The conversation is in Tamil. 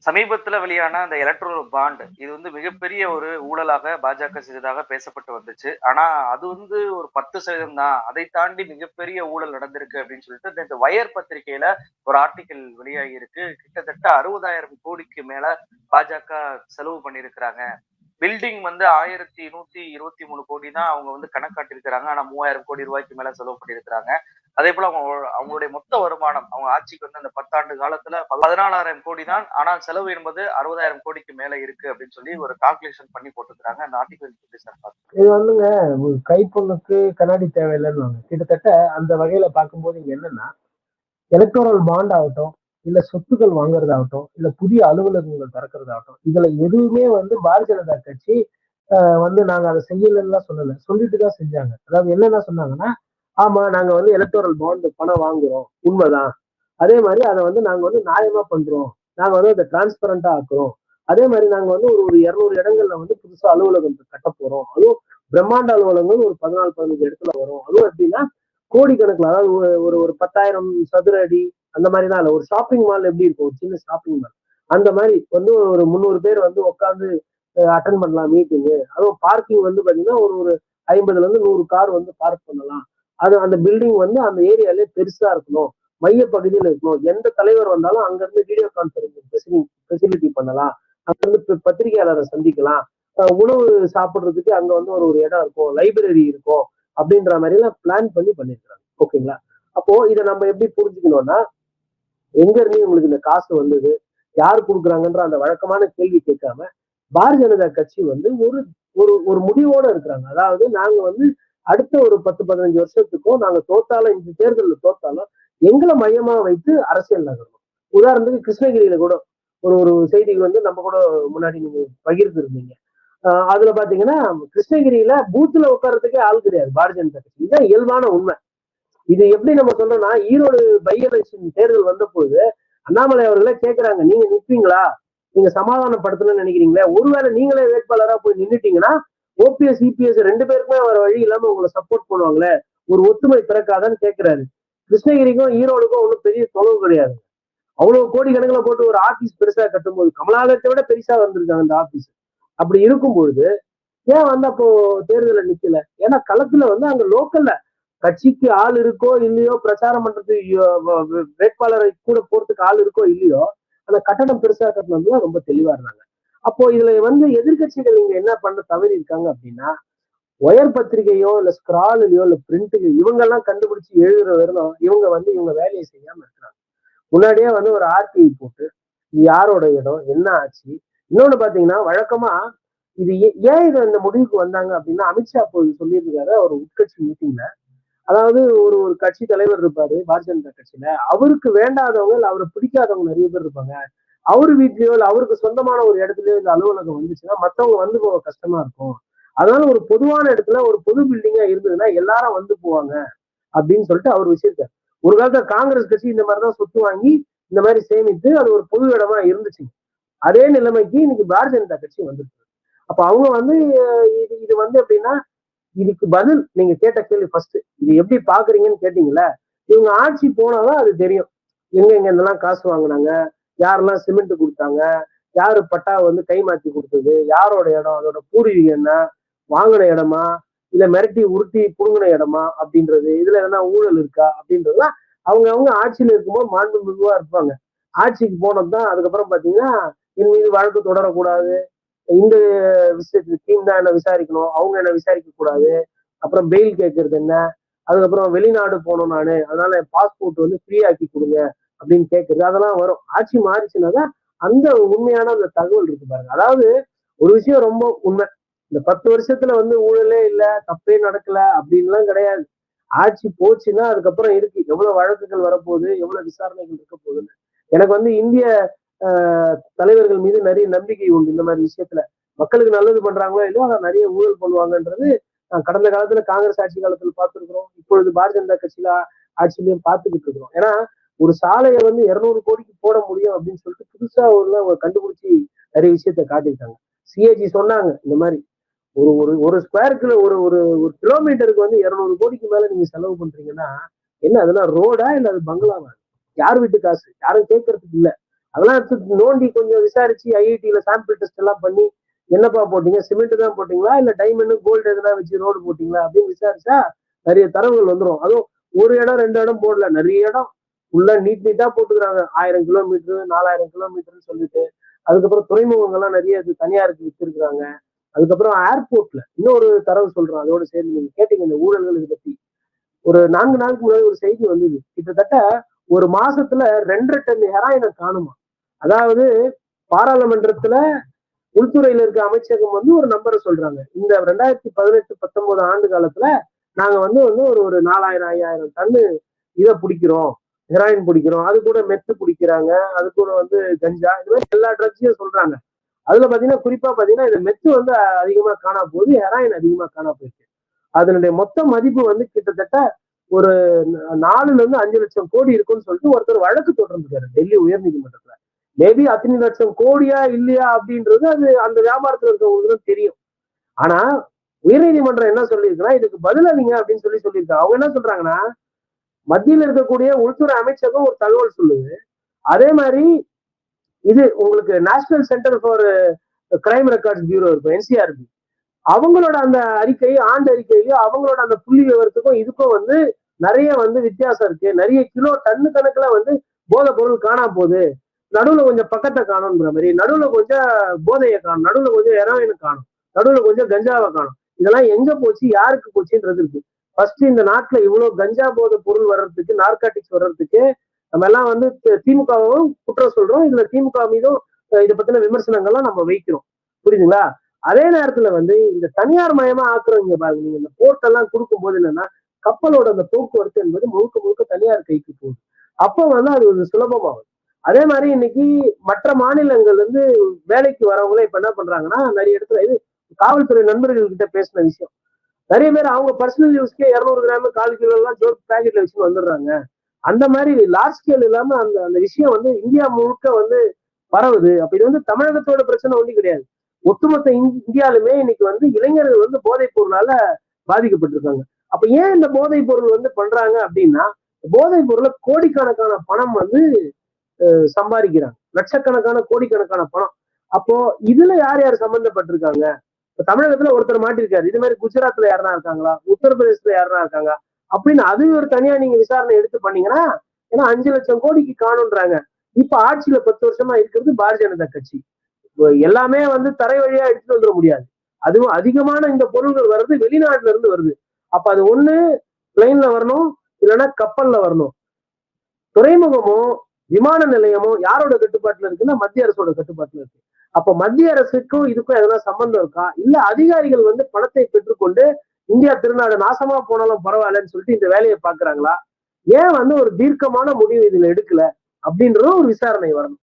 சமீபத்துல வெளியான அந்த எலக்ட்ரல் பாண்ட் இது வந்து மிகப்பெரிய ஒரு ஊழலாக பாஜக செய்ததாக பேசப்பட்டு வந்துச்சு. ஆனா அது வந்து ஒரு 10% தான். அதை தாண்டி மிகப்பெரிய ஊழல் நடந்திருக்கு அப்படின்னு சொல்லிட்டு நேத்து வயர் பத்திரிகையில ஒரு ஆர்டிக்கிள் வெளியாகி இருக்கு. கிட்டத்தட்ட 60,000 கோடிக்கு மேல பாஜக செலவு பண்ணியிருக்கிறாங்க. பில்டிங் வந்து 1123 கோடி தான் அவங்க வந்து கணக்காட்டியிருக்கிறாங்க. ஆனா 3000 கோடி ரூபாய்க்கு மேல செலவு பண்ணியிருக்கிறாங்க. அதே போல அவங்களுடைய மொத்த வருமானம் அவங்க ஆட்சிக்கு வந்து அந்த 10 காலத்துல 14,000 கோடி தான். ஆனால் செலவு என்பது 60,000 கோடிக்கு மேல இருக்கு அப்படின்னு சொல்லி ஒரு கால்குலேஷன் பண்ணி போட்டுருக்காங்க. அந்த ஆர்டிகல் எப்படி சார் பாக்குறீங்க? இது வந்துங்க ஒரு கைப்பொண்ணுக்கு கண்ணாடி தேவையில்லைன்னு கிட்டத்தட்ட அந்த வகையில பார்க்கும்போது இங்க என்னன்னா எலக்டோரல் பாண்ட் ஆகட்டும், இல்ல சொத்துக்கள் வாங்குறதாகட்டும், இல்ல புதிய அலுவலகங்கள் திறக்கிறதாகட்டும், இதுல எதுவுமே வந்து பாரதிய ஜனதா கட்சி வந்து நாங்க அதை செய்யலன்னு சொல்லல, சொல்லிட்டு தான் செஞ்சாங்க. அதாவது என்னென்ன சொன்னாங்கன்னா, ஆமா நாங்க வந்து எலக்டோரல் பாண்ட் பணம் வாங்குறோம், உண்மைதான். அதே மாதிரி அதை வந்து நாங்க வந்து நியாயமா பண்றோம், நாங்க வந்து அதை டிரான்ஸ்பரண்டா ஆக்குறோம். அதே மாதிரி நாங்க வந்து ஒரு 200 இடங்கள்ல வந்து புதுசா அலுவலகம் கட்ட போறோம். அதுவும் பிரம்மாண்ட அலுவலகங்கள் ஒரு 14 15 இடத்துல வரும். அதுவும் எப்படின்னா கோடிக்கணக்கில், அதாவது ஒரு ஒரு 10,000 சதுர அடி அந்த மாதிரி தான். இல்லை, ஒரு ஷாப்பிங் மால் எப்படி இருக்கும், ஒரு சின்ன ஷாப்பிங் மால் அந்த மாதிரி வந்து ஒரு 300 பேர் வந்து உட்காந்து அட்டன் பண்ணலாம் மீட்டிங்கு. அதுவும் பார்க்கிங் வந்து பாத்தீங்கன்னா ஒரு ஒரு 50ல இருந்து 100 கார் வந்து பார்க் பண்ணலாம். அது அந்த பில்டிங் வந்து அந்த ஏரியாலே பெருசா இருக்கணும், மைய பகுதியில் இருக்கணும். எந்த தலைவர் வந்தாலும் அங்க இருந்து வீடியோ கான்பரன்சிங் ஃபெசிலிட்டி பண்ணலாம். அங்க இருந்து பத்திரிகையாளரை சந்திக்கலாம். உணவு சாப்பிடுறதுக்கு அங்க வந்து ஒரு ஒரு இடம் இருக்கும், லைப்ரரி இருக்கும் அப்படின்ற மாதிரி எல்லாம் பிளான் பண்ணி பண்ணிருக்காங்க. ஓகேங்களா? அப்போ இதை நம்ம எப்படி புரிஞ்சுக்கணும்னா, எங்க இருந்து உங்களுக்கு இந்த காசு வந்தது, யார் கொடுக்குறாங்கன்ற அந்த வழக்கமான கேள்வி கேட்காம பாரதிய ஜனதா கட்சி வந்து ஒரு ஒரு ஒரு முடிவோட இருக்கிறாங்க. அதாவது நாங்க வந்து அடுத்த ஒரு 10 15 வருஷத்துக்கும் நாங்க தோத்தாலும், இந்த தேர்தலில் தோத்தாலும் எங்களை மையமா வைத்து அரசியல் நகரணும். உதாரணத்துக்கு கிருஷ்ணகிரியில கூட ஒரு ஒரு செய்திகள் வந்து நம்ம கூட முன்னாடி நீங்க பகிர்ந்து இருந்தீங்க. அதுல பாத்தீங்கன்னா கிருஷ்ணகிரியில பூத்துல உட்கார்றதுக்கே ஆள் கிடையாது பாரதிய ஜனதா கட்சி. இதுதான் இயல்பான உண்மை. இது எப்படி நம்ம சொல்றோம்னா, ஈரோடு பை எலெக்ஷன் தேர்தல் வந்த போது அண்ணாமலை அவர்களே கேட்கிறாங்க, நீங்க நிற்பீங்களா, நீங்க சமாதானப்படுத்தணும்னு நினைக்கிறீங்களா, ஒருவேளை நீங்களே வேட்பாளரா போய் நின்னுட்டீங்கன்னா ஓபிஎஸ் இபிஎஸ் 2 பேருக்குமே வர வழி இல்லாம உங்களை சப்போர்ட் பண்ணுவாங்களே, ஒரு ஒத்துமை பிறக்காதான்னு கேட்கிறாரு. கிருஷ்ணகிரிக்கும் ஈரோடுக்கும் ஒன்றும் பெரிய தொலைவு கிடையாது. அவ்வளவு கோடி கணக்கில் போட்டு ஒரு ஆபீஸ் பெருசா கட்டும்போது கமலாலயத்தை விட பெருசா வந்திருக்காங்க அந்த ஆபீஸ். அப்படி இருக்கும் பொழுது ஏன் வந்து அப்போ தேர்தல நிக்கல? ஏன்னா களத்துல வந்து அங்க லோக்கல்ல கட்சிக்கு ஆள் இருக்கோ இல்லையோ, பிரச்சாரம் பண்றதுக்கு வேட்பாளரை கூட போறதுக்கு ஆள் இருக்கோ இல்லையோ, அந்த கட்டணம் பெருசா கட்டணம் ரொம்ப தெளிவா இருந்தாங்க. அப்போ இதுல வந்து எதிர்கட்சிகள் இங்க என்ன பண்ண தவறி இருக்காங்க அப்படின்னா, ஒயர் பத்திரிகையோ இல்ல ஸ்கிராலையோ இல்ல பிரிண்ட்லயோ இவங்க எல்லாம் கண்டுபிடிச்சு எழுதுற வரணும் இவங்க வந்து இவங்க வேலையை செய்யாம இருக்கிறாங்க. முன்னாடியே வந்து ஒரு ஆர்டிஐ போட்டு இது யாரோட இடம், என்ன ஆச்சு. இன்னொன்னு பாத்தீங்கன்னா வழக்கமா இது ஏன் இது இந்த முடிவுக்கு வந்தாங்க அப்படின்னா, அமித்ஷா போய் சொல்லியிருக்காரு ஒரு உட்கட்சி மீட்டிங்ல. அதாவது ஒரு ஒரு கட்சி தலைவர் இருப்பாரு பாரதிய ஜனதா கட்சியில, அவருக்கு வேண்டாதவங்க இல்ல அவரை பிடிக்காதவங்க நிறைய பேர் இருப்பாங்க. அவரு வீட்லயோ இல்ல அவருக்கு சொந்தமான ஒரு இடத்துலயோ இந்த அலுவலகம் வந்துச்சுன்னா மத்தவங்க வந்து போக கஷ்டமா இருக்கும். அதனால ஒரு பொதுவான இடத்துல ஒரு பொது பில்டிங்கா இருந்ததுன்னா எல்லாரும் வந்து போவாங்க அப்படின்னு சொல்லிட்டு அவர் வச்சிருக்காரு. ஒரு காலத்துல காங்கிரஸ் கட்சி இந்த மாதிரிதான் சொத்து வாங்கி இந்த மாதிரி சேமித்து அது ஒரு பொது இடமா இருந்துச்சு. அதே நிலைமைக்கு இன்னைக்கு பாரதிய ஜனதா கட்சி வந்துருக்கு. அப்ப அவங்க வந்து இது இது வந்து எப்படின்னா, இதுக்கு பதில் நீங்க கேட்ட கேள்வி ஃபர்ஸ்ட் இது எப்படி பாக்குறீங்கன்னு கேட்டீங்கல்ல, இவங்க ஆட்சி போனாதான் அது தெரியும். எங்க எங்க இதெல்லாம் காசு வாங்கினாங்க, யாரெல்லாம் சிமெண்ட் கொடுத்தாங்க, யாரு பட்டா வந்து கை மாத்தி கொடுத்தது, யாரோட இடம், அதோட பூர்வீகம் என்ன, வாங்கின இடமா இல்ல மிரட்டி உருட்டி புடுங்கின இடமா அப்படின்றது, இதுல எதனா ஊழல் இருக்கா அப்படின்றதுலாம் அவங்க அவங்க ஆட்சியில இருக்கும்போது மாண்புமிகுவா இருப்பாங்க. ஆட்சிக்கு போனதுதான் அதுக்கப்புறம் பாத்தீங்கன்னா என் மீது வழக்கு தொடரக்கூடாது, இந்த விஷயத்துக்கு டீம் தான் என்ன விசாரிக்கணும், அவங்க என்ன விசாரிக்க கூடாது, அப்புறம் பெயில் கேட்கறது என்ன, அதுக்கப்புறம் வெளிநாடு போகணும் நானு அதனால என் பாஸ்போர்ட் வந்து ஃப்ரீ ஆக்கி கொடுங்க அப்படின்னு கேட்கறது, அதெல்லாம் வரும். ஆட்சி மாறிச்சுனாதான் அந்த உண்மையான அந்த தகவல் இருக்கு பாருங்க. அதாவது ஒரு விஷயம் ரொம்ப உண்மை, இந்த 10 வருஷத்துல வந்து ஊழலே இல்ல, தப்பே நடக்கல அப்படின்லாம் கிடையாது. ஆட்சி போச்சுன்னா அதுக்கப்புறம் இருக்கு எவ்வளவு வழக்குகள் வரப்போகுது, எவ்வளவு விசாரணைகள் இருக்க போகுதுன்னு. எனக்கு வந்து இந்திய தலைவர்கள் மீது நிறைய நம்பிக்கை உண்டு. இந்த மாதிரி விஷயத்துல மக்களுக்கு நல்லது பண்றாங்களோ இல்லையோ, ஆனா நிறைய ஊழல் பண்ணுவாங்கன்றது கடந்த காலத்துல காங்கிரஸ் ஆட்சி காலத்துல பார்த்திருக்கிறோம், இப்பொழுது பாரதிய ஜனதா கட்சியில ஆட்சியிலையும் பார்த்துக்கிட்டு இருக்கிறோம். ஏன்னா ஒரு சாலையை வந்து 200 கோடிக்கு போட முடியும் அப்படின்னு சொல்லிட்டு புதுசா ஒரு கண்டுபிடிச்சி நிறைய விஷயத்த காட்டியிருக்காங்க. சிஏஜி சொன்னாங்க இந்த மாதிரி ஒரு ஒரு ஒரு ஸ்கொயர் கிலோ ஒரு ஒரு ஒரு கிலோமீட்டருக்கு வந்து 200 கோடிக்கு மேல நீங்க செலவு பண்றீங்கன்னா என்ன அதெல்லாம் ரோடா இல்ல அது பங்களாவா? யார் வீட்டு காசு, யாரும் கேட்கறதுக்கு இல்ல. அதெல்லாம் நோண்டி கொஞ்சம் விசாரிச்சு ஐஐடியில சாம்பிள் டெஸ்ட் எல்லாம் பண்ணி என்னப்பா போட்டீங்க, சிமெண்ட் தான் போட்டீங்களா இல்ல டைமண்ட் கோல்டு எதனா வச்சு ரோடு போட்டீங்களா அப்படின்னு விசாரிச்சா நிறைய தரவுகள் வந்துடும். அதுவும் ஒரு இடம் 2 இடம் போடல, நிறைய இடம் உள்ள நீட்டா போட்டுக்கிறாங்க. 1000 கிலோமீட்டர் 4000 கிலோமீட்டர்னு சொல்லிட்டு. அதுக்கப்புறம் துறைமுகங்கள்லாம் நிறைய தனியாருக்கு வித்திருக்கிறாங்க. அதுக்கப்புறம் ஏர்போர்ட்ல இன்னொரு தரவு சொல்றோம் அதோட சேர்ந்து. நீங்க கேட்டீங்க இந்த ஊழல்கள் இதை பத்தி. ஒரு 4 நாளுக்கு முன்னாடி ஒரு செய்தி வந்தது. கிட்டத்தட்ட ஒரு மாசத்துல 2.5 டன் ஹெராயினை காணுமா. அதாவது பாராளுமன்றத்துல உள்துறையில இருக்க அமைச்சகம் ஒரு நம்பரை சொல்றாங்க. இந்த 2018-19 ஆண்டு காலத்துல நாங்க ஒரு 4000 5000 டன்னு இதை பிடிக்கிறோம், ஹெராயின் பிடிக்கிறோம். அது கூட மெத்து பிடிக்கிறாங்க, அது கூட கஞ்சா, இது மாதிரி எல்லா ட்ரக்ஸையும் சொல்றாங்க. அதுல பாத்தீங்கன்னா குறிப்பா பாத்தீங்கன்னா இந்த மெத்து அதிகமா காணா போகுது, ஹெராயின் அதிகமா காணா போயிருக்கு. அதனுடைய மொத்த மதிப்பு கிட்டத்தட்ட ஒரு 4-5 லட்சம் கோடி இருக்குன்னு சொல்லிட்டு ஒருத்தர் வழக்கு தொடர்ந்துருக்காரு டெல்லி உயர் நீதிமன்றத்துல. மேபி அத்தனை லட்சம் கோடியா இல்லையா அப்படின்றது அது அந்த வியாபாரத்துல இருக்கவங்களுக்கு தெரியும். ஆனா உயர்நீதிமன்றம் என்ன சொல்லியிருக்குன்னா இதுக்கு பதிலளிங்க அப்படின்னு சொல்லியிருக்காங்க. அவங்க என்ன சொல்றாங்கன்னா, மத்தியில் இருக்கக்கூடிய உள்துறை அமைச்சகம் ஒரு தகவல் சொல்லுது. அதே மாதிரி இது உங்களுக்கு national centre for crime records bureau இருக்கும், என்சிஆர்பி. அவங்களோட அந்த அறிக்கை, ஆண்டு அறிக்கையும் அவங்களோட அந்த புள்ளி விவரத்துக்கும் இதுக்கும் நிறைய வித்தியாசம் இருக்கு. நிறைய கிலோ டன்னு கணக்குல போதை பொருள் காணாம போகுது. நடுவுல கொஞ்சம் பக்கத்தை காணும்ன்ற மாதிரி, நடுவுல கொஞ்சம் போதையை காணும், நடுவுல கொஞ்சம் ஹெரோயினை காணும், நடுவுல கொஞ்சம் கஞ்சாவை காணும். இதெல்லாம் எங்க போச்சு, யாருக்கு போச்சுன்றது இருக்கு. ஃபர்ஸ்ட் இந்த நாட்டுல இவ்வளவு கஞ்சா போதை பொருள் வர்றதுக்கு, நார்காட்டிக்ஸ் வர்றதுக்கு நம்ம எல்லாம் திமுகவும் குற்றம் சொல்றோம். இதுல திமுக மீதும் இதை பத்தின விமர்சனங்கள்லாம் நம்ம வைக்கிறோம். புரியுதுங்களா? அதே நேரத்துல இந்த தனியார் மயமா ஆக்குறவங்க பாருங்க. நீங்க இந்த போர்ட் எல்லாம் கொடுக்கும் போது என்னன்னா, கப்பலோட அந்த போக்குவரத்து என்பது முழுக்க முழுக்க தனியார் கைக்கு போகுது. அப்ப அது ஒரு சுலபமாகும். அதே மாதிரி இன்னைக்கு மற்ற மாநிலங்கள் வேலைக்கு வரவங்களே இப்ப என்ன பண்றாங்கன்னா, நிறைய இடத்துல இது காவல்துறை நண்பர்கள் கிட்ட பேசின விஷயம். நிறைய பேர் அவங்க பர்சனல் யூஸ்க்கே 200 கிராம் 1/4 கிலோ எல்லாம் ஜோக் பேக்கெட்ல வச்சு வந்துடுறாங்க. அந்த மாதிரி லார்ஜ் ஸ்கேல் இல்லாம அந்த அந்த விஷயம் இந்தியா முழுக்க பரவுது. அப்ப இது தமிழகத்தோட பிரச்சனை ஒன்றும் கிடையாது. ஒட்டுமொத்த இந்தியாலுமே இன்னைக்கு இளைஞர்கள் போதைப் பொருளால பாதிக்கப்பட்டிருக்காங்க. அப்ப ஏன் இந்த போதைப் பொருள் பண்றாங்க அப்படின்னா, போதைப் பொருளை கோடிக்கணக்கான பணம் சம்பாதிக்கிறாங்க. லட்சக்கணக்கான கோடிக்கணக்கான பணம். அப்போ இதுல யார் யார் சம்பந்தப்பட்டிருக்காங்க? இப்ப தமிழகத்துல ஒருத்தர் மாட்டிருக்காரு. இது மாதிரி குஜராத்ல யாருனா இருக்காங்களா, உத்தரப்பிரதேசத்துல யாருனா இருக்காங்க அப்படின்னு அது ஒரு தனியா நீங்க விசாரணை எடுத்து பண்ணீங்கன்னா, ஏன்னா 5 லட்சம் கோடிக்கு காணுன்றாங்க. இப்ப ஆட்சியில 10 வருஷமா இருக்கிறது பாரதிய ஜனதா கட்சி. எல்லாமே தரை வழியா எடுத்துட்டு வந்துட முடியாது. அதுவும் அதிகமான இந்த பொருள்கள் வர்றது வெளிநாட்டுல இருந்து வருது. அப்ப அது ஒண்ணு பிளைன்ல வரணும், இல்லைன்னா கப்பல்ல வரணும். துறைமுகமோ விமான நிலையமோ யாரோட கட்டுப்பாட்டுல இருக்குன்னா மத்திய அரசோட கட்டுப்பாட்டுல இருக்கு. அப்ப மத்திய அரசுக்கும் இதுக்கும் எதனா சம்பந்தம் இருக்கா, இல்ல அதிகாரிகள் பணத்தை பெற்றுக்கொண்டு இந்தியா திருநாடு நாசமா போனாலும் பரவாயில்லன்னு சொல்லிட்டு இந்த வேலையை பாக்குறாங்களா? ஏன் ஒரு தீர்க்கமான முடிவு இதுல எடுக்கல அப்படின்றதும் ஒரு விசாரணை வரணும்.